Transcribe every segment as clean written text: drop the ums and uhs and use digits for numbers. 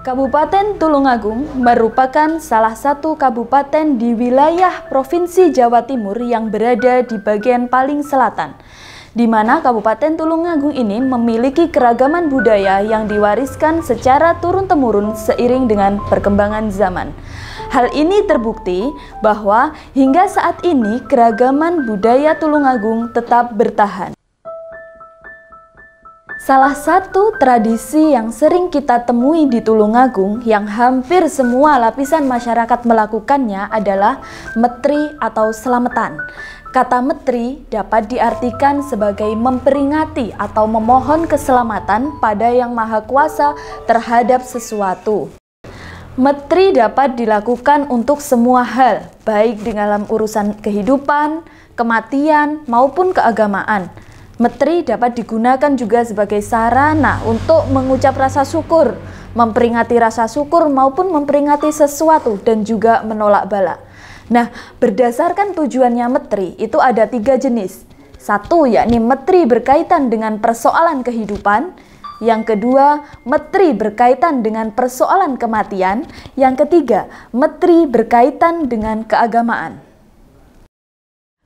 Kabupaten Tulungagung merupakan salah satu kabupaten di wilayah Provinsi Jawa Timur yang berada di bagian paling selatan, di mana Kabupaten Tulungagung ini memiliki keragaman budaya yang diwariskan secara turun-temurun seiring dengan perkembangan zaman. Hal ini terbukti bahwa hingga saat ini keragaman budaya Tulungagung tetap bertahan. Salah satu tradisi yang sering kita temui di Tulungagung yang hampir semua lapisan masyarakat melakukannya adalah metri atau selamatan. Kata metri dapat diartikan sebagai memperingati atau memohon keselamatan pada Yang Maha Kuasa terhadap sesuatu. Metri dapat dilakukan untuk semua hal, baik di dalam urusan kehidupan, kematian, maupun keagamaan. Metri dapat digunakan juga sebagai sarana untuk mengucap rasa syukur, memperingati rasa syukur maupun memperingati sesuatu dan juga menolak bala. Nah, berdasarkan tujuannya metri itu ada 3 jenis. Satu, yakni metri berkaitan dengan persoalan kehidupan. Yang kedua, metri berkaitan dengan persoalan kematian. Yang ketiga, metri berkaitan dengan keagamaan.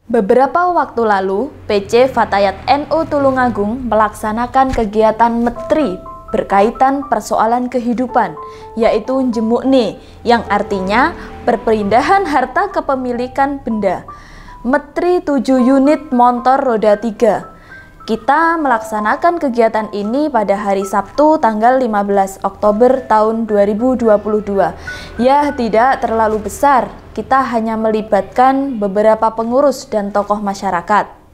Beberapa waktu lalu, PC Fatayat NU Tulungagung melaksanakan kegiatan metri berkaitan persoalan kehidupan, yaitu Jemukne, yang artinya perpindahan harta kepemilikan benda. Metri 7 unit motor roda 3. Kita melaksanakan kegiatan ini pada hari Sabtu tanggal 15 Oktober tahun 2022. Ya, tidak terlalu besar. Kita hanya melibatkan beberapa pengurus dan tokoh masyarakat.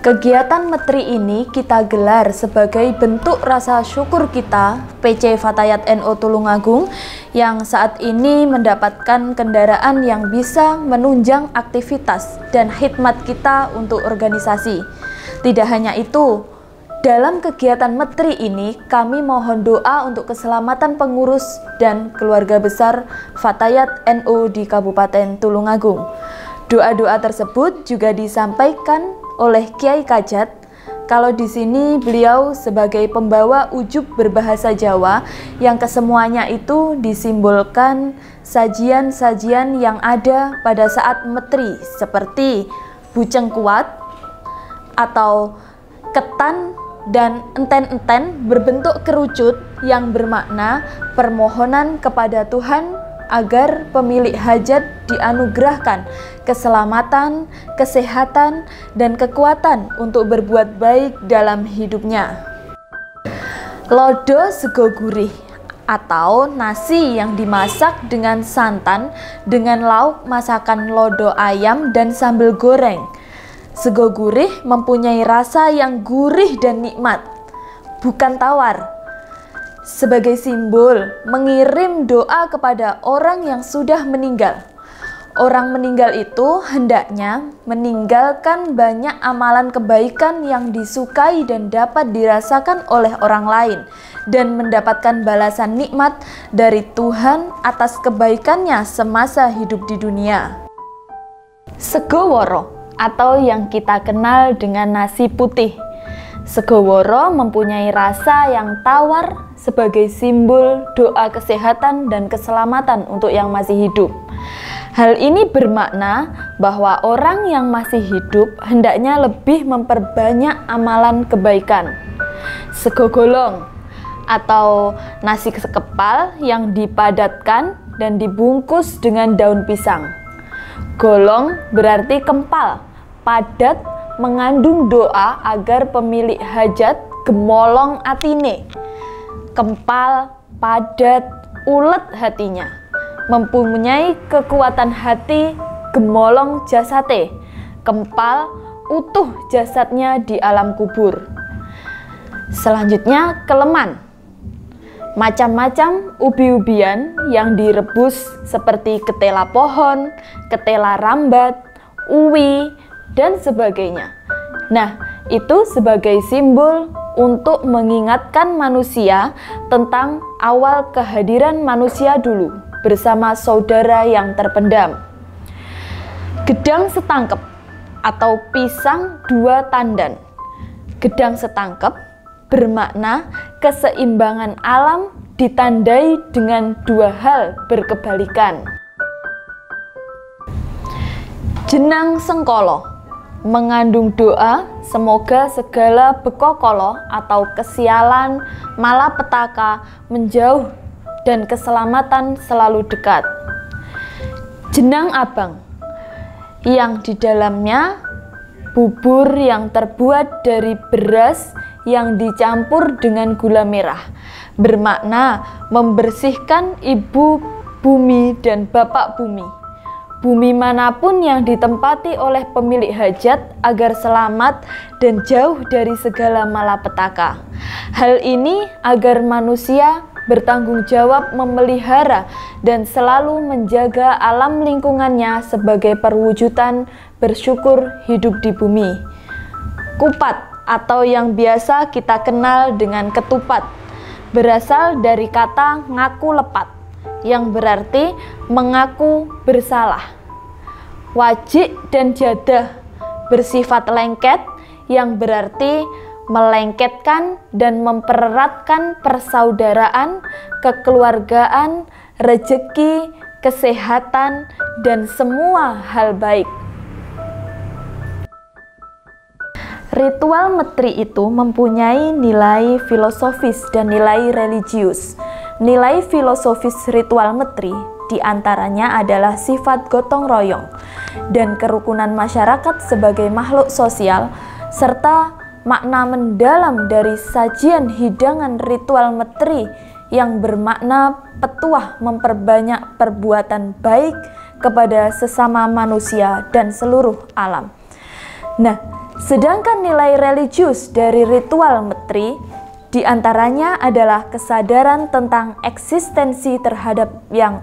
Kegiatan metri ini kita gelar sebagai bentuk rasa syukur kita, PC Fatayat NU Tulungagung, yang saat ini mendapatkan kendaraan yang bisa menunjang aktivitas dan khidmat kita untuk organisasi. Tidak hanya itu, dalam kegiatan metri ini kami mohon doa untuk keselamatan pengurus dan keluarga besar Fatayat NU di Kabupaten Tulungagung. Doa-doa tersebut juga disampaikan oleh Kiai Kajat. Kalau di sini beliau sebagai pembawa ujub berbahasa Jawa yang kesemuanya itu disimbolkan sajian-sajian yang ada pada saat metri seperti buceng kuat atau ketan dan enten-enten berbentuk kerucut yang bermakna permohonan kepada Tuhan agar pemilik hajat dianugerahkan keselamatan, kesehatan, dan kekuatan untuk berbuat baik dalam hidupnya. Lodo sego gurih atau nasi yang dimasak dengan santan dengan lauk masakan lodo ayam dan sambal goreng. Sego gurih mempunyai rasa yang gurih dan nikmat, bukan tawar. Sebagai simbol mengirim doa kepada orang yang sudah meninggal. Orang meninggal itu hendaknya meninggalkan banyak amalan kebaikan yang disukai dan dapat dirasakan oleh orang lain dan mendapatkan balasan nikmat dari Tuhan atas kebaikannya semasa hidup di dunia. Sego woro atau yang kita kenal dengan nasi putih. Sego woro mempunyai rasa yang tawar sebagai simbol doa kesehatan dan keselamatan untuk yang masih hidup. Hal ini bermakna bahwa orang yang masih hidup hendaknya lebih memperbanyak amalan kebaikan. Sego golong atau nasi sekepal yang dipadatkan dan dibungkus dengan daun pisang. Golong berarti kempal, padat, mengandung doa agar pemilik hajat gemolong atine. Kempal, padat, ulet hatinya, mempunyai kekuatan hati, gemolong jasate, kempal, utuh jasadnya di alam kubur. Selanjutnya keleman, macam-macam ubi-ubian yang direbus seperti ketela pohon, ketela rambat, uwi, dan sebagainya. Nah, itu sebagai simbol untuk mengingatkan manusia tentang awal kehadiran manusia dulu bersama saudara yang terpendam. Gedang setangkep atau pisang 2 tandan. Gedang setangkep bermakna keseimbangan alam ditandai dengan dua hal berkebalikan. Jenang Sengkolo mengandung doa semoga segala bekokolo atau kesialan, malapetaka menjauh dan keselamatan selalu dekat. Jenang Abang yang di dalamnya bubur yang terbuat dari beras yang dicampur dengan gula merah, bermakna membersihkan ibu bumi dan bapak bumi. Bumi manapun yang ditempati oleh pemilik hajat agar selamat dan jauh dari segala malapetaka. Hal ini agar manusia bertanggung jawab memelihara dan selalu menjaga alam lingkungannya sebagai perwujudan bersyukur hidup di bumi. Kupat atau yang biasa kita kenal dengan ketupat berasal dari kata ngaku lepat yang berarti mengaku bersalah. Wajik dan jadah bersifat lengket yang berarti melengketkan dan mempereratkan persaudaraan, kekeluargaan, rejeki, kesehatan, dan semua hal baik. Ritual metri itu mempunyai nilai filosofis dan nilai religius. Nilai filosofis ritual metri diantaranya adalah sifat gotong royong dan kerukunan masyarakat sebagai makhluk sosial, serta makna mendalam dari sajian hidangan ritual metri yang bermakna petuah memperbanyak perbuatan baik kepada sesama manusia dan seluruh alam. Nah, sedangkan nilai religius dari ritual metri diantaranya adalah kesadaran tentang eksistensi terhadap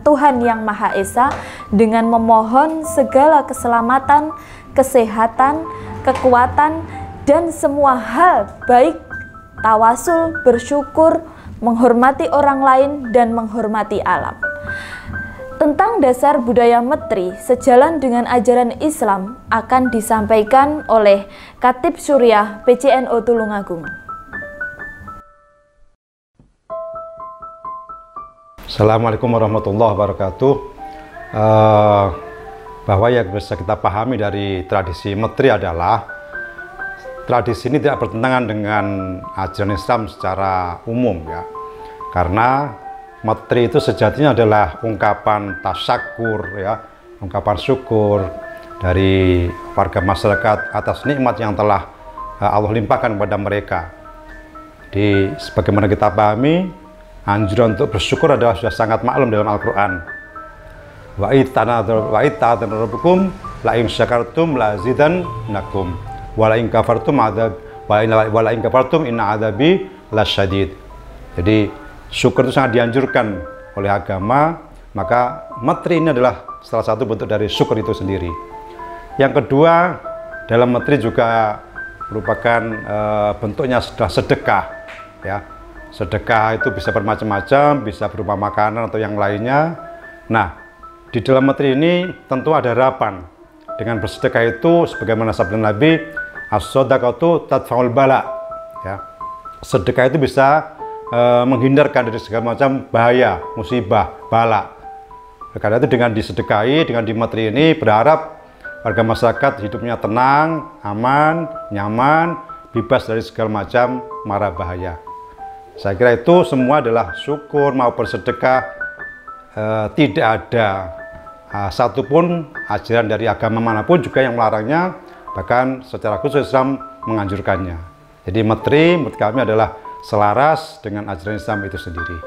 Tuhan Yang Maha Esa dengan memohon segala keselamatan, kesehatan, kekuatan, dan semua hal baik, tawasul, bersyukur, menghormati orang lain, dan menghormati alam. Tentang dasar budaya metri sejalan dengan ajaran Islam akan disampaikan oleh Khatib Suriah PCNO Tulungagung. Assalamualaikum warahmatullahi wabarakatuh. Bahwa yang bisa kita pahami dari tradisi metri adalah tradisi ini tidak bertentangan dengan ajaran Islam secara umum, ya. Karena metri itu sejatinya adalah ungkapan tasyakur, ya, ungkapan syukur dari warga masyarakat atas nikmat yang telah Allah limpahkan kepada mereka. Jadi sebagaimana kita pahami, anjuran untuk bersyukur adalah sudah sangat maklum dalam Al-Quran. Wa ita'adhan rabbukum la in syakartum la azidannakum wa la in kafartum inna adzabi lasyadid. Jadi syukur itu sangat dianjurkan oleh agama, maka metri ini adalah salah satu bentuk dari syukur itu sendiri. Yang kedua, dalam metri juga merupakan bentuknya sedekah, ya. Sedekah itu bisa bermacam-macam, bisa berupa makanan atau yang lainnya. Nah, di dalam metri ini tentu ada harapan. Dengan bersedekah itu, sebagaimana sabda Nabi, as-shadaqatu tadfa'ul bala. Ya. Sedekah itu bisa menghindarkan dari segala macam bahaya, musibah, bala. Karena itu dengan disedekahi, dengan di metri ini berharap warga masyarakat hidupnya tenang, aman, nyaman, bebas dari segala macam mara bahaya. Saya kira itu semua adalah syukur maupun sedekah. Tidak ada satupun ajaran dari agama manapun juga yang melarangnya, bahkan secara khusus Islam menganjurkannya. Jadi metri menurut kami adalah selaras dengan ajaran Islam itu sendiri.